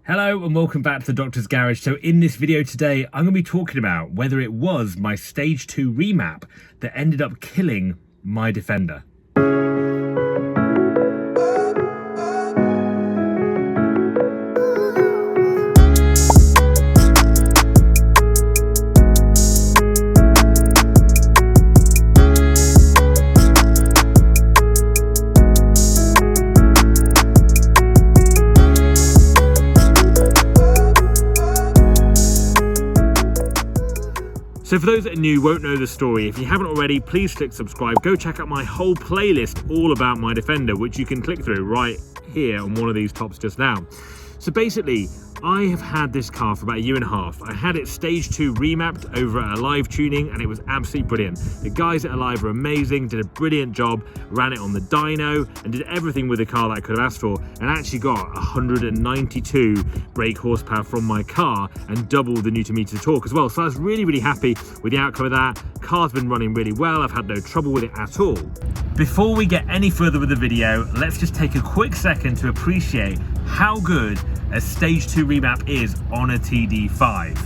Hello and welcome back to the Doctor's Garage. So in this video today, I'm going to be talking about whether it was my stage 2 remap that ended up killing my Defender. So for those that are new, won't know the story, if you haven't already, please click subscribe. Go check out my whole playlist all about my Defender, which you can click through right here on one of these tops just now. So basically, I have had this car for about 1.5 years. I had it stage 2 remapped over at Alive Tuning and it was absolutely brilliant. The guys at Alive were amazing, did a brilliant job, ran it on the dyno and did everything with the car that I could have asked for, and actually got 192 brake horsepower from my car and double the Newton meter torque as well. So I was really happy with the outcome of that. Car's been running really well, I've had no trouble with it at all. Before we get any further with the video, let's just take a quick second to appreciate how good a stage 2 remap is on a TD5.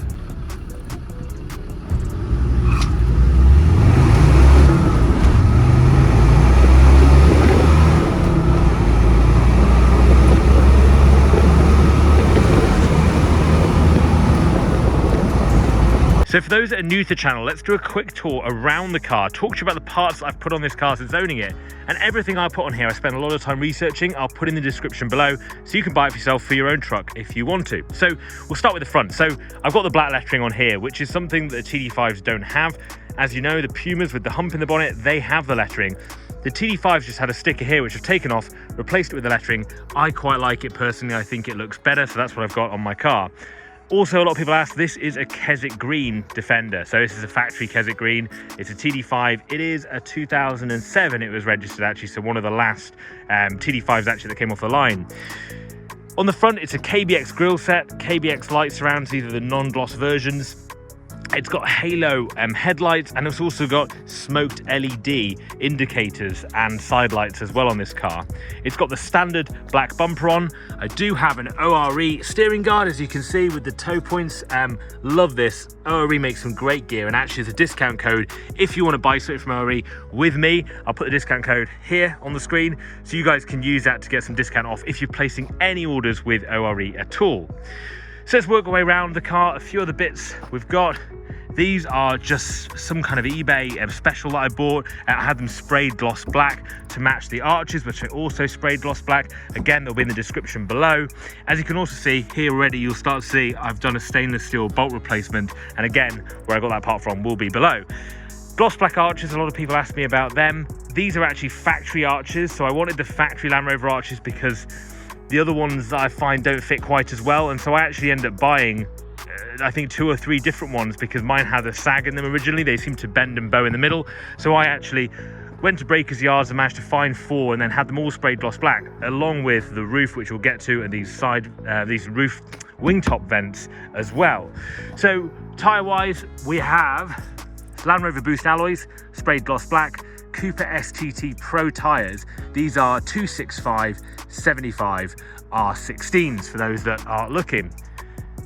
So for those that are new to the channel, let's do a quick tour around the car, talk to you about the parts I've put on this car since owning it, and everything I put on here I spend a lot of time researching. I'll put in the description below so you can buy it for yourself for your own truck if you want to. So we'll start with the front. So I've got the black lettering on here, which is something that the TD5s don't have. As you know, the Pumas with the hump in the bonnet, they have the lettering. The TD5s just had a sticker here which I've taken off, replaced it with the lettering. I quite like it personally, I think it looks better, so that's what I've got on my car. Also, a lot of people ask, this is a Keswick Green Defender. So this is a factory Keswick Green. It's a TD5. It is a 2007 it was registered actually, so one of the last TD5s actually that came off the line. On the front, it's a KBX grille set, KBX light surrounds, these are the non-gloss versions. It's got halo headlights, and it's also got smoked LED indicators and side lights as well on this car. It's got the standard black bumper on. I do have an ORE steering guard, as you can see, with the toe points. Love this. ORE makes some great gear, and actually there's a discount code if you want to buy something from ORE with me. I'll put the discount code here on the screen so you guys can use that to get some discount off if you're placing any orders with ORE at all. So let's work our way around the car. A few other bits we've got. These are just some kind of eBay special that I bought. I had them sprayed gloss black to match the arches, which I also sprayed gloss black. Again, they'll be in the description below. As you can also see here already, you'll start to see I've done a stainless steel bolt replacement. And again, where I got that part from will be below. Gloss black arches, a lot of people ask me about them. These are actually factory arches. So I wanted the factory Land Rover arches because the other ones I find don't fit quite as well. And so I actually ended up buying I think 2 or 3 different ones because mine had a sag in them originally. They seem to bend and bow in the middle. So I actually went to Breakers Yards and managed to find 4 and then had them all sprayed gloss black, along with the roof, which we'll get to, and these roof wing top vents as well. So tyre wise, we have Land Rover Boost alloys, sprayed gloss black, Cooper STT Pro tyres. These are 265/75 R16s for those that are looking.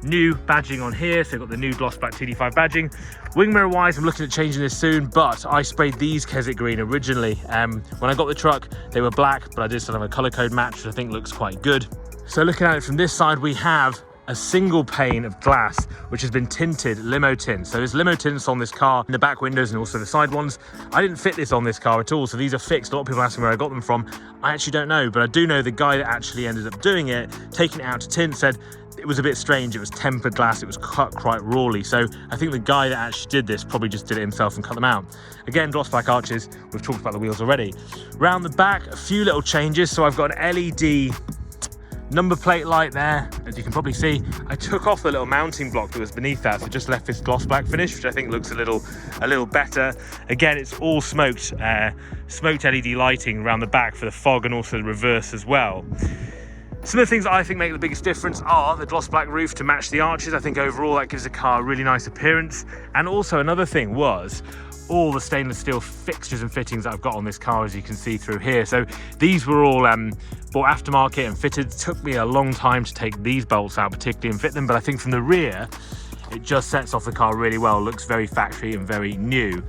New badging on here, so I've got the new gloss black TD5 badging. Wing mirror wise, I'm looking at changing this soon, but I sprayed these Keswick Green originally. When I got the truck, they were black, but I did still have a colour code match, which I think looks quite good. So looking at it from this side, we have a single pane of glass, which has been tinted limo tint. So there's limo tints on this car in the back windows and also the side ones. I didn't fit this on this car at all, so these are fixed. A lot of people ask me where I got them from. I actually don't know, but I do know the guy that actually ended up doing it, taking it out to tint, said it was a bit strange. It was tempered glass, it was cut quite rawly. So I think the guy that actually did this probably just did it himself and cut them out. Again, gloss black arches, we've talked about the wheels already. Round the back, a few little changes. So I've got an LED number plate light there, as you can probably see. I took off the little mounting block that was beneath that, so just left this gloss black finish, which I think looks a little better. Again, it's all smoked LED lighting around the back for the fog and also the reverse as well. Some of the things that I think make the biggest difference are the gloss black roof to match the arches. I think overall that gives the car a really nice appearance. And also another thing was, all the stainless steel fixtures and fittings that I've got on this car, as you can see through here. So these were all bought aftermarket and fitted. It took me a long time to take these bolts out particularly and fit them, but I think from the rear, it just sets off the car really well. Looks very factory and very new.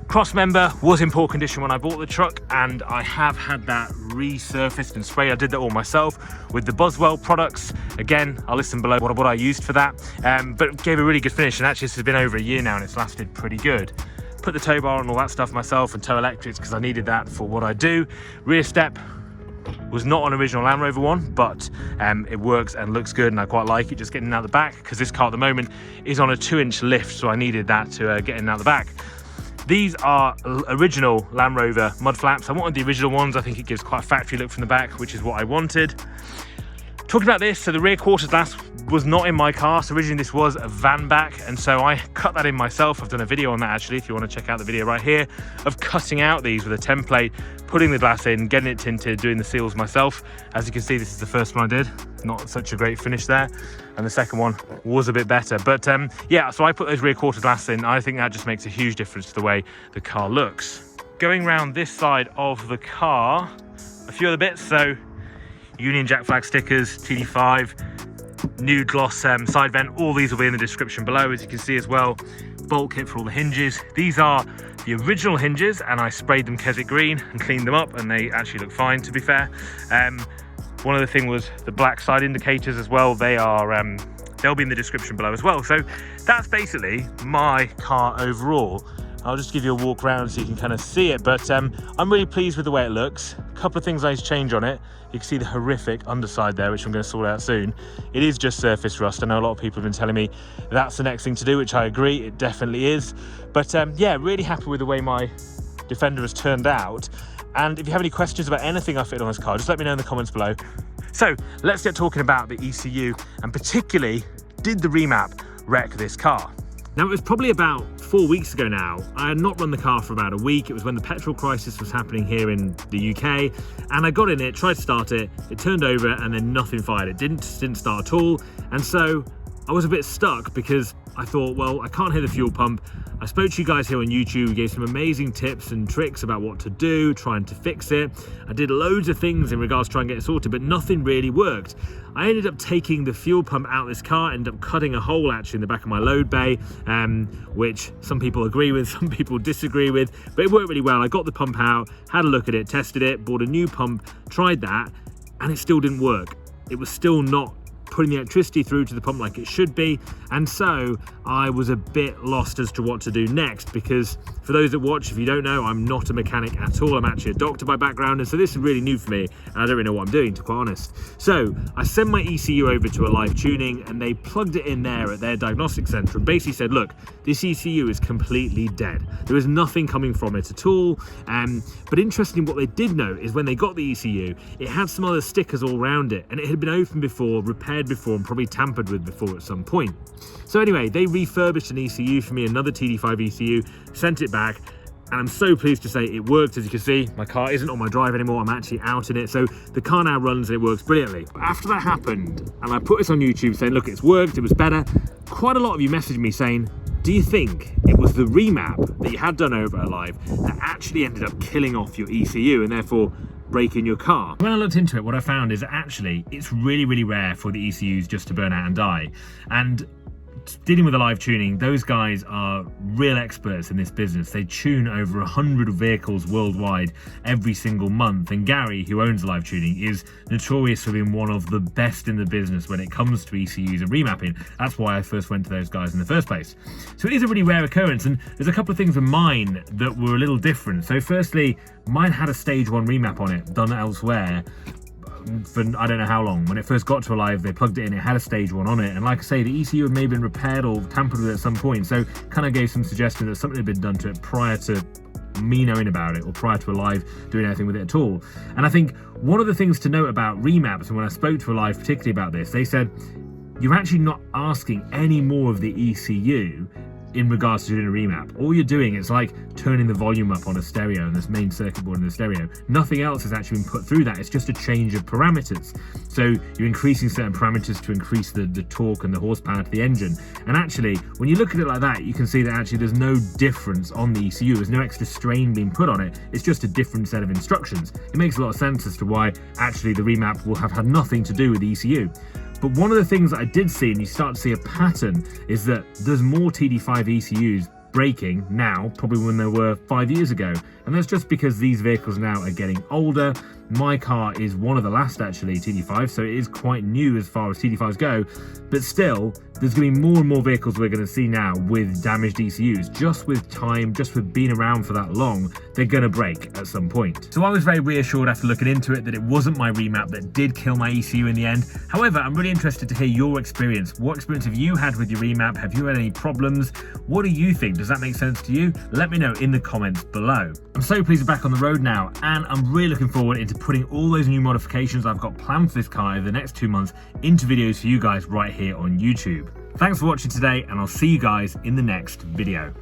Cross member was in poor condition when I bought the truck, and I have had that resurfaced and sprayed. I did that all myself with the Boswell products. Again, I'll listen below what I used for that, but it gave a really good finish, and actually this has been over a year now and it's lasted pretty good. Put the tow bar and all that stuff myself, and tow electrics because I needed that for what I do. Rear step was not an original Land Rover one, but it works and looks good, and I quite like it just getting out the back, because this car at the moment is on a 2-inch lift, so I needed that to get in out the back. These are original Land Rover mud flaps. I wanted the original ones. I think it gives quite a factory look from the back, which is what I wanted. Talking about this, so the rear quarter glass was not in my car. So originally this was a van back, and so I cut that in myself. I've done a video on that actually, if you want to check out the video right here, of cutting out these with a template, putting the glass in, getting it tinted, doing the seals myself. As you can see, this is the first one I did. Not such a great finish there. And the second one was a bit better. But yeah, so I put those rear quarter glass in. I think that just makes a huge difference to the way the car looks. Going around this side of the car, a few other bits. So Union Jack flag stickers, TD5, new gloss side vent. All these will be in the description below, as you can see as well. Bolt kit for all the hinges. These are the original hinges, and I sprayed them Keswick green and cleaned them up, and they actually look fine, to be fair. One other thing was the black side indicators as well. They are they'll be in the description below as well. So that's basically my car overall. I'll just give you a walk around so you can kind of see it, but I'm really pleased with the way it looks. A couple of things I need to change on it. You can see the horrific underside there, which I'm going to sort out soon. It is just surface rust. I know a lot of people have been telling me that's the next thing to do, which I agree, it definitely is. But yeah, really happy with the way my Defender has turned out. And if you have any questions about anything I fit on this car, just let me know in the comments below. So let's get talking about the ECU, and particularly, did the Remap wreck this car? Now, it was probably about 4 weeks ago now. I had not run the car for about a week. It was when the petrol crisis was happening here in the UK, and I got in it, tried to start it, it turned over, and then nothing fired. It didn't start at all, and so I was a bit stuck because I thought, well, I can't hear the fuel pump. I spoke to you guys here on YouTube, gave some amazing tips and tricks about what to do, trying to fix it. I did loads of things in regards to trying to get it sorted, but nothing really worked. I ended up taking the fuel pump out of this car, ended up cutting a hole actually in the back of my load bay, which some people agree with, some people disagree with, but it worked really well. I got the pump out, had a look at it, tested it, bought a new pump, tried that, and it still didn't work. It was still not putting the electricity through to the pump like it should be, and so I was a bit lost as to what to do next, because for those that watch, if you don't know, I'm not a mechanic at all. I'm actually a doctor by background, and so this is really new for me, and I don't really know what I'm doing, to be quite honest. So I sent my ECU over to a live tuning, and they plugged it in there at their diagnostic center and basically said, look, this ECU is completely dead. There is nothing coming from it at all. But interestingly, what they did note is when they got the ECU, it had some other stickers all around it, and it had been opened before, repaired before, and probably tampered with before at some point. So anyway, they refurbished an ECU for me, another TD5 ECU, sent it back, and I'm so pleased to say it worked. As you can see, my car isn't on my drive anymore, I'm actually out in it, so the car now runs and it works brilliantly. But after that happened, and I put this on YouTube saying, look, it's worked, it was better, quite a lot of you messaged me saying, do you think it was the remap that you had done over Alive that actually ended up killing off your ECU and therefore breaking your car? When I looked into it, what I found is that actually it's really, really rare for the ECUs just to burn out and die. And dealing with the live tuning, those guys are real experts in this business. They tune over 100 vehicles worldwide every single month, and Gary, who owns live tuning, is notorious for being one of the best in the business when it comes to ECUs and remapping. That's why I first went to those guys in the first place. So it is a really rare occurrence, and there's a couple of things with mine that were a little different. So firstly, mine had a stage 1 remap on it done elsewhere for I don't know how long. When it first got to Alive, they plugged it in, it had a stage 1 on it, and like I say, the ECU had maybe been repaired or tampered with at some point, so kind of gave some suggestion that something had been done to it prior to me knowing about it, or prior to Alive doing anything with it at all. And I think one of the things to note about remaps, and when I spoke to Alive particularly about this, they said you're actually not asking any more of the ECU in regards to doing a remap. All you're doing is like turning the volume up on a stereo and this main circuit board in the stereo. Nothing else has actually been put through that. It's just a change of parameters. So you're increasing certain parameters to increase the torque and the horsepower to the engine. And actually, when you look at it like that, you can see that actually there's no difference on the ECU. There's no extra strain being put on it. It's just a different set of instructions. It makes a lot of sense as to why actually the remap will have had nothing to do with the ECU. But one of the things that I did see, and you start to see a pattern, is that there's more TD5 ECUs breaking now, probably when there were 5 years ago. And that's just because these vehicles now are getting older. My car is one of the last actually TD5, so it is quite new as far as TD5s go, but still there's going to be more and more vehicles we're going to see now with damaged ECUs. Just with time, just with being around for that long, they're going to break at some point. So I was very reassured after looking into it that it wasn't my remap that did kill my ECU in the end. However, I'm really interested to hear your experience. What experience have you had with your remap? Have you had any problems? What do you think? Does that make sense to you? Let me know in the comments below. I'm so pleased we're back on the road now, and I'm really looking forward into putting all those new modifications I've got planned for this car over the next 2 months into videos for you guys right here on YouTube. Thanks for watching today, and I'll see you guys in the next video.